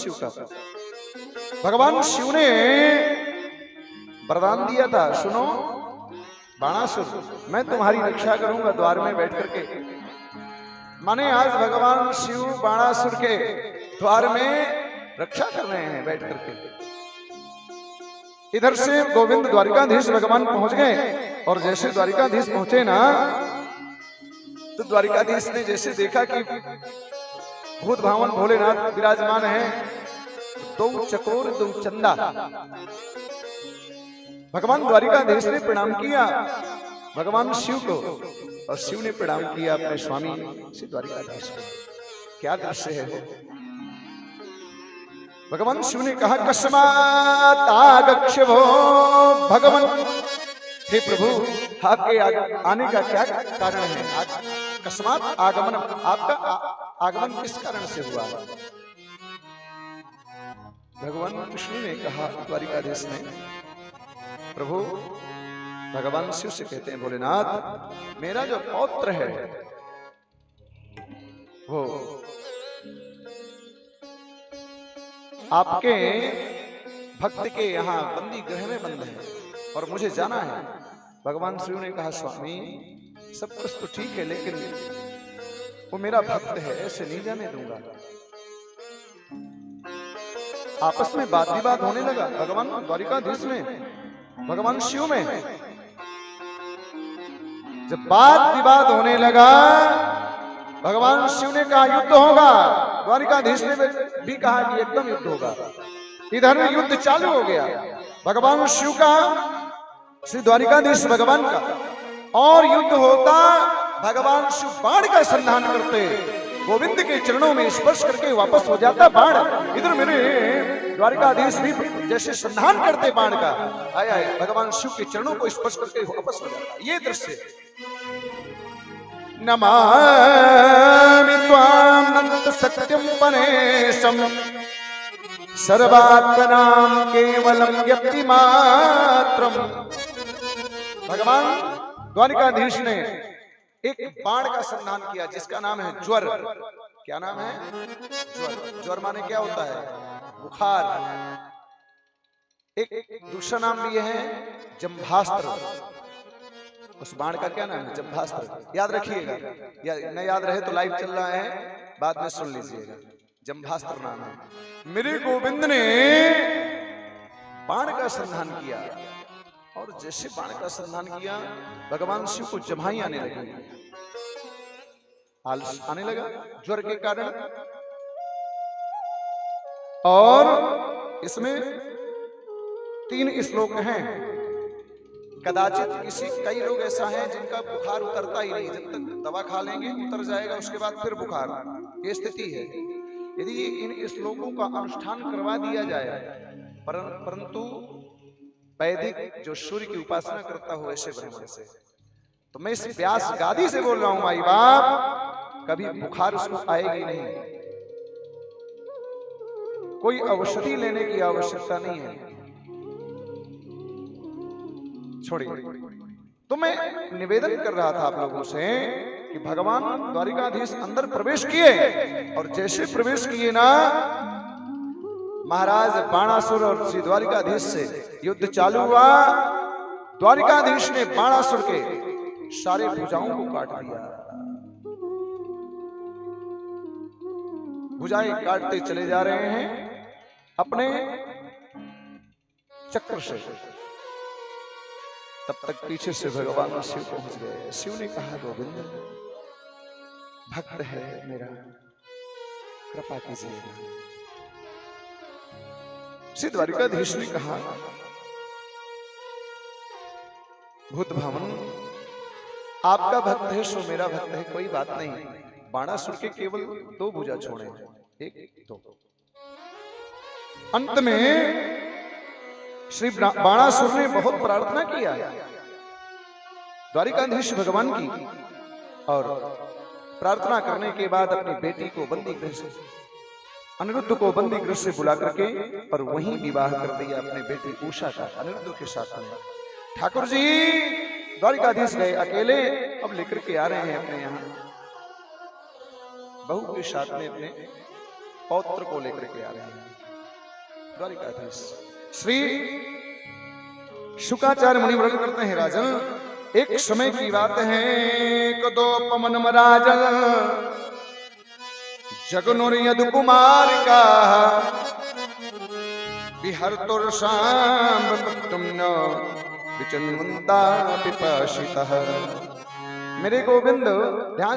शिव का। भगवान शिव ने वरदान दिया था, सुनो बाणासुर, मैं तुम्हारी रक्षा करूंगा द्वार में बैठ करके। माने आज भगवान शिव बाणासुर के द्वार में रक्षा कर रहे हैं बैठ करके। इधर से गोविंद द्वारिकाधीश भगवान पहुंच गए और जैसे द्वारिकाधीश पहुंचे ना, तो द्वारिकाधीश ने जैसे देखा कि भूत भावन भोलेनाथ विराजमान है, दो चकोर दो चंदा। भगवान द्वारिकाधीश ने प्रणाम किया भगवान शिव को और शिव ने प्रणाम किया अपने स्वामी श्री द्वारिकाधीश को। क्या दृश्य है! भगवान शिव ने कहा, कस्मात् आगच्छभो भगवान, हे प्रभु आपके आने का क्या कारण है? कस्मात् आगमन, आपका आगमन किस कारण से हुआ? भगवान विष्णु ने कहा द्वारिकाधीश ने, प्रभु भगवान शिव से कहते हैं, भोलेनाथ मेरा जो पौत्र है वो आपके भक्त के यहाँ बंदी गृह में बंद है और मुझे जाना है। भगवान शिव ने कहा, स्वामी सब कुछ तो ठीक है, लेकिन वो मेरा भक्त है, ऐसे नहीं जाने दूंगा। आपस में बात विवाद होने लगा भगवान द्वारिकाधीश में भगवान शिव में। जब बात विवाद होने लगा, भगवान शिव ने कहा युद्ध होगा, द्वारिकाधीश ने भी कहा कि एकदम युद्ध होगा। इधर युद्ध चालू हो गया भगवान शिव का श्री द्वारिकाधीश भगवान का, और युद्ध होता भगवान शिव बाण का संधान करते, गोविंद के चरणों में स्पर्श करके वापस हो जाता बाण। इधर मेरे द्वारिकाधीश भी जैसे संधान करते बाण का, आया भगवान शिव के चरणों को स्पर्श करके वापस हो जाता। ये दृश्य नमामि त्वां अनंत सत्यम परेशम सर्वात्मनां केवलम व्यक्तिमात्रम। भगवान द्वारिकाधीश ने एक बाण का संधान किया जिसका नाम है ज्वर। क्या नाम है? ज्वर। ज्वर माने क्या होता है? बुखार। एक दूसरा नाम भी है जंभास्त्र। उस बाण का क्या नाम है? जंभास्त्र। याद रखिएगा, या न याद रहे तो लाइव चल रहा है, बाद में सुन लीजिएगा। जंभास्त्र नाम है। मेरे गोविंद ने बाण का संधान किया और जैसे बाण का संधान किया भगवान शिव को जम्हाई आने लगी, आलस आने लगा ज्वर के कारण। और इसमें 3 श्लोक हैं। कदाचित कई लोग ऐसा है जिनका बुखार उतरता ही नहीं, जब तक दवा खा लेंगे उतर जाएगा, उसके बाद फिर बुखार, ये स्थिति है। यदि इन श्लोकों का अनुष्ठान करवा दिया जाए, परंतु वैदिक जो सूर्य की उपासना करता हो ऐसे ब्राह्मण से, तो मैं इस व्यास गादी से बोल रहा हूं माई बाप, कभी बुखार उसको आएगी नहीं। कोई औषधि लेने की आवश्यकता नहीं है, छोड़िए। तो मैं निवेदन कर रहा था आप लोगों से कि भगवान द्वारिकाधीश अंदर प्रवेश किए और जैसे प्रवेश किए ना, महाराज बाणासुर और श्री द्वारिकाधीश से युद्ध चालू हुआ। द्वारिकाधीश ने बाणासुर के सारे भुजाओं को काट दिया, भुजाएं काटते चले जा रहे हैं अपने चक्र से। तब तक पीछे से भगवान शिव पहुंच गए। शिव ने कहा, गोविंद भक्त है मेरा, कृपा कीजिएगा। श्री द्वारिकाधीश ने कहा, भूत भावन आपका भक्त है सो मेरा भक्त है, कोई बात नहीं। बाणासुर के केवल 2 भुजा छोड़े, 1 2। अंत में श्री बाणासुर ने बहुत प्रार्थना किया द्वारिकाधीश भगवान की, और प्रार्थना करने के बाद अपनी बेटी को बंदी गृह से, अनिरुद्ध को बंदी गृह से बुला करके और वहीं विवाह कर दिया अपने बेटी उषा का अनिरुद्ध के साथ में। ठाकुर जी द्वारिकाधीश गए अकेले, अब लेकर के आ रहे हैं अपने यहाँ बहू के साथ में, अपने पौत्र को लेकर के आ रहे हैं। द्वारिकाधीश श्री शुकाचार्य मुनि वर्णन करते हैं राजन, एक समय की बात है कदो पवन राजन जगनुर यदु कुमार का बिहर तुर शाम तुम न विचन्वंता पिपाशितः। मेरे गोविंद ध्यान